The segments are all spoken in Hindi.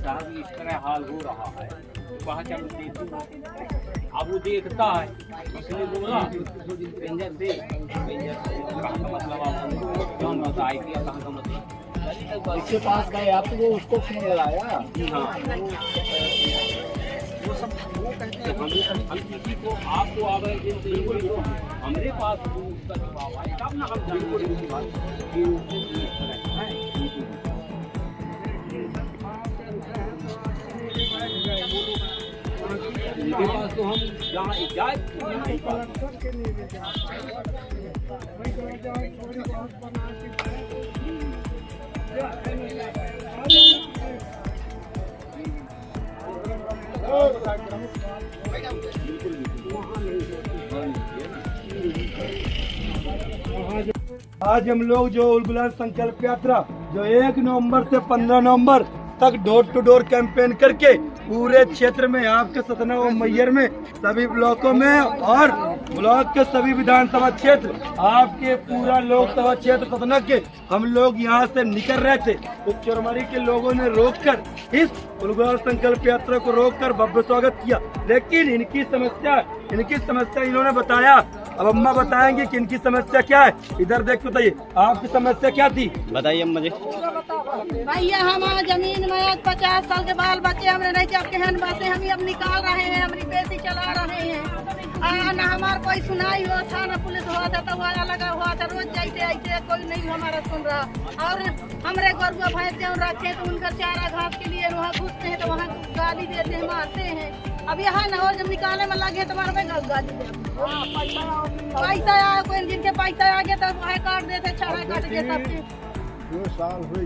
साहब इस तरह हाल हो रहा है, वहाँ चल अब वो देखता है, इसलिए बोला पेंजर से कहाँ का मतलब आप कौन बताएगी कहाँ का मतलब इसके पास गए आप तो वो उसको फोन लगाया। हाँ वो सब वो कहते हैं हम किसी को आपको आगे तो हमारे पास उसका जवाब आए तब ना हम जानते हैं कि इस तरह है। इनके पास तो हम जहाँ इजाजत आज हम लोग जो उलगुलान संकल्प यात्रा जो 1 नवंबर से 15 नवंबर तक डोर टू डोर कैंपेन करके पूरे क्षेत्र में आपके सतना व मैयर में सभी ब्लॉकों में और ब्लॉक के सभी विधानसभा क्षेत्र आपके पूरा लोकसभा क्षेत्र सतना के हम लोग यहाँ से निकल रहे थे तो चोरमरी के लोगों ने रोककर इस उलगुलान संकल्प यात्रा को रोककर भव्य स्वागत किया। लेकिन इनकी समस्या इन्होंने बताया। अब अम्मा बताएंगे कि इनकी समस्या क्या है। इधर देख बताइए आपकी समस्या क्या थी, बताइए मुझे। भैया हमारा जमीन में आज 50 साल के बाल बच्चे हमने नहीं जब कहन बातें हम अब निकाल रहे हैं, हमारी बेटी चला रहे हैं ना हमारा कोई सुनाई हुआ था ना पुलिस हुआ था तो वाला लगा हुआ था। रोज जाते आते कोई नहीं हमारा सुन रहा और हमारे गरुआ भैंस जो रखे तो उनका चारा घास के लिए वहाँ घुसते हैं तो वहाँ गाली देते हैं मारते हैं। अब यहाँ न और जब निकाले में लगे तो मारवे गाली पैसा आया कोई जिनके पैसा आ गया तो वहाँ काट देते चारा काट के सबके 2 साल हो गए।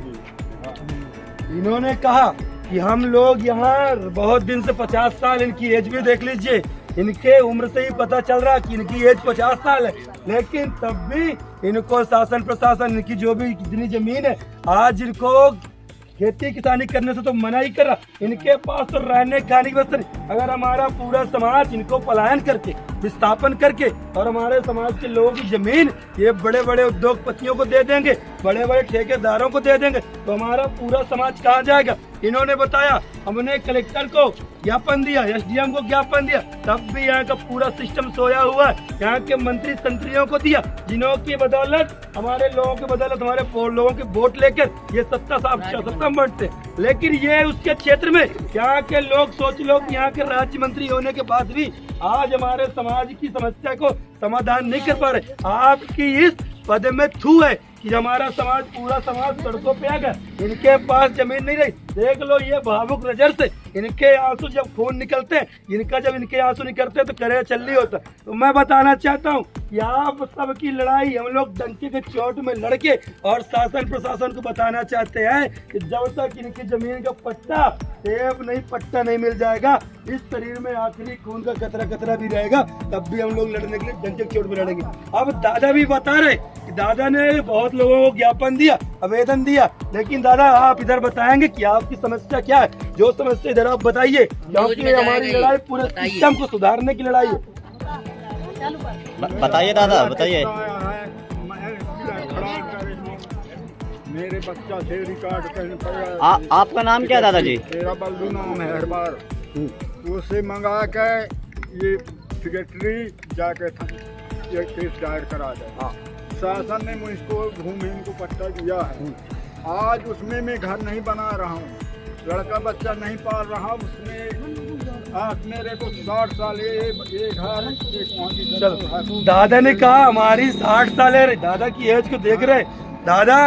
इन्होंने कहा कि हम लोग यहाँ बहुत दिन से 50 साल, इनकी एज भी देख लीजिए, इनके उम्र से ही पता चल रहा है कि इनकी एज 50 साल है, लेकिन तब भी इनको शासन प्रशासन इनकी जो भी जितनी जमीन है आज इनको खेती किसानी करने से तो मना ही कर रहा। इनके पास तो रहने खाने की व्यवस्था नहीं। अगर हमारा पूरा समाज इनको पलायन करके विस्थापन करके और हमारे समाज के लोगों की जमीन ये बड़े बड़े उद्योगपतियों को दे देंगे, बड़े बड़े ठेकेदारों को दे देंगे तो हमारा पूरा समाज कहाँ जाएगा। इन्होंने बताया, हमने कलेक्टर को ज्ञापन दिया, एसडीएम को ज्ञापन दिया, तब भी यहाँ का पूरा सिस्टम सोया हुआ है। यहाँ के मंत्री संतरियों को दिया जिन्हों की बदौलत हमारे लोगों की बदौलत हमारे लोगों के वोट लेकर ये सत्ता बढ़ते। लेकिन ये उसके क्षेत्र में यहाँ के लोग सोच लो कि यहाँ के राज्य मंत्री होने के बाद भी आज हमारे समाज की समस्या को समाधान नहीं कर पा रहे। आपकी इस पद में थू है कि हमारा समाज पूरा समाज सड़कों पे आ गया, इनके पास जमीन नहीं रही। देख लो ये भावुक नजर से इनके आंसू जब खून निकलते हैं, जब इनके आंसू निकलते हैं तो करे चल्ली होता। तो मैं बताना चाहता हूँ कि आप सबकी लड़ाई हम लोग डंके के चोट में लड़के और शासन प्रशासन को बताना चाहते हैं कि जब तक इनकी जमीन का पट्टा पट्टा नहीं मिल जाएगा, इस शरीर में आखिरी खून का कतरा भी रहेगा, तब भी हम लोग लड़ने के लिए डंके के चोट में लड़ेंगे। अब दादा भी बता रहे कि दादा ने बहुत लोगों को ज्ञापन दिया, आवेदन दिया, लेकिन दादा आप इधर बताएंगे कि आपकी समस्या क्या है। जो समस्या इधर आप बताइए, क्योंकि हमारी लड़ाई पूरे सिस्टम को सुधारने की लड़ाई है। बताइए दादा, बताइए। मेरे बच्चा से रिकॉर्ड करने पर आपका नाम क्या दादाजी? मेरा बल्लू नाम है। हर बार उससे मंगा के ये सेक्रेटरी जाके ये केस दायर करा जाए। शासन ने मुझको भूमि को पट्टा दिया है, आज उसमें मैं घर नहीं बना रहा हूँ, लड़का बच्चा नहीं पाल रहा, उसमें आज मेरे को 60 साल ये घर। दादा ने कहा हमारी 60 साल है। दादा की एज को देख रहे दादा,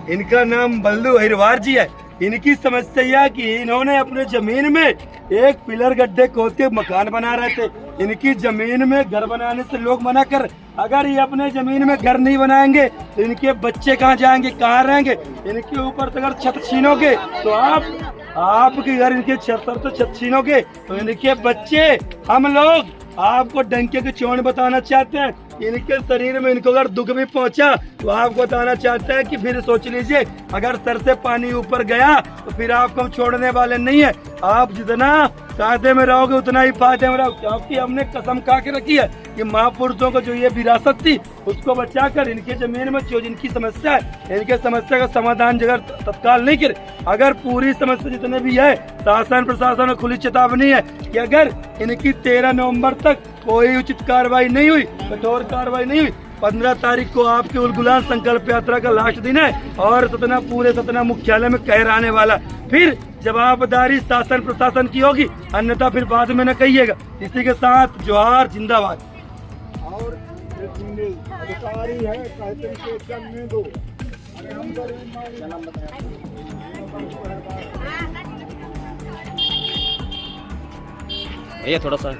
इनका नाम बल्लू अहिरवार जी है। इनकी समस्या यह कि इन्होंने अपने जमीन में एक पिलर गड्ढे खोद के मकान बना रहे थे। इनकी जमीन में घर बनाने से लोग मना कर, अगर ये अपने जमीन में घर नहीं बनाएंगे तो इनके बच्चे कहाँ जाएंगे, कहाँ रहेंगे। इनके ऊपर से अगर छत छीनोगे तो आपके घर इनके छत छीनोगे तो इनके बच्चे, हम लोग आपको डंके के चोट बताना चाहते हैं। इनके शरीर में इनको अगर दुख भी पहुंचा तो आपको बताना चाहते हैं कि फिर सोच लीजिए अगर सर से पानी ऊपर गया तो फिर आपको हम छोड़ने वाले नहीं है। आप जितना कायदे में रहोगे उतना ही फायदे में रहोगे, क्योंकि हमने कसम खा के रखी है कि महापुरुषों को जो ये विरासत थी उसको बचाकर इनके जमीन में जो जिनकी समस्या है इनके समस्या का समाधान जगह तत्काल नहीं करे। अगर पूरी समस्या जितने भी है शासन प्रशासन में खुली चेतावनी है कि अगर इनकी 13 नवंबर तक कोई उचित कार्रवाई नहीं हुई, कठोर कार्रवाई नहीं हुई, 15 तारीख को आपके उलगुलान संकल्प यात्रा का लास्ट दिन है और सतना पूरे सतना मुख्यालय में कहर आने वाला। फिर जवाबदारी शासन प्रशासन की होगी, अन्यथा फिर बाद में न कहिएगा। इसी के साथ जोहार जिंदाबाद। और ये जितने अधिकारी है कहते हैं कि चलने दो, अरे हम गरीब ये थोड़ा सा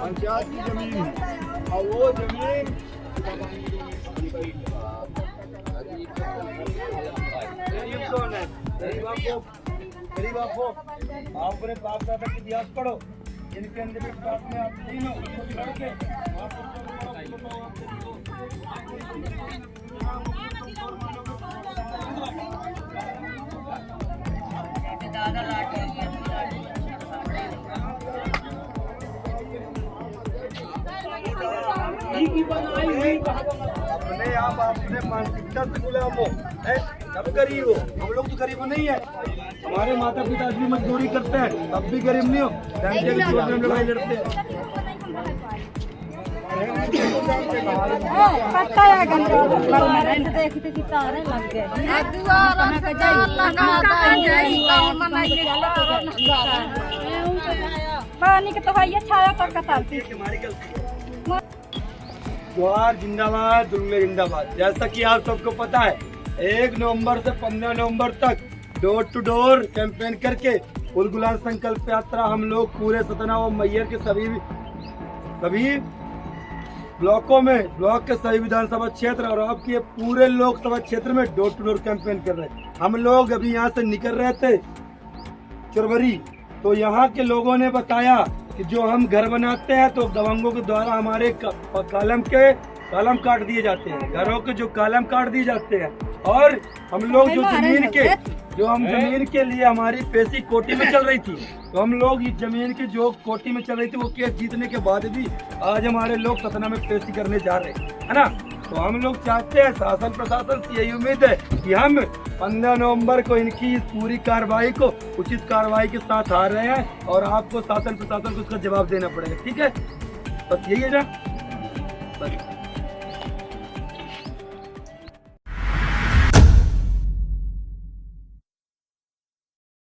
पंचायत की जमीन है और वो जमीन गरीब आपको आपने बाप दादा का इतिहास पढ़ो, जिनके अंदर में आप तीनों लड़के अपने आप अपने मानसिकता से गुलाम हो, तब गरीब हो। हम लोग तो गरीब नहीं है, हमारे माता पिता भी मजदूरी करते हैं तब भी गरीब नहीं हो। लड़ाई लड़ते हैं। पानी के तो भैया छाया तक कतालती जोहार जिंदाबाद, दुर्गे जिंदाबाद। जैसा कि आप सबको पता है 1 नवंबर से 15 नवंबर तक डोर टू डोर कैंपेन करके उलगुलान संकल्प यात्रा हम लोग पूरे सतना व मैयर के सभी ब्लॉकों में, ब्लॉक के सभी विधानसभा क्षेत्र और आपके पूरे लोकसभा क्षेत्र में डोर टू डोर कैंपेन कर रहे हैं। हम लोग अभी यहाँ से निकल रहे थे चरवरी, तो यहाँ के लोगों ने बताया कि जो हम घर बनाते हैं तो दबंगों के द्वारा हमारे कॉलम काट दिए जाते हैं, घरों के जो कॉलम काट दिए जाते हैं। और हम लोग जो जमीन के लिए हमारी पेशी कोर्टी में चल रही थी, तो हम लोग इस जमीन की जो कोर्टी में चल रही थी वो केस जीतने के बाद भी आज हमारे लोग सतना में पेशी करने जा रहे हैं, है ना। तो हम लोग चाहते हैं, शासन प्रशासन से यही उम्मीद है कि हम 15 नवंबर को इनकी इस पूरी कार्रवाई को उचित कार्रवाई के साथ आ रहे हैं और आपको शासन प्रशासन को उसका जवाब देना पड़ेगा। ठीक है, बस यही है ना, बस।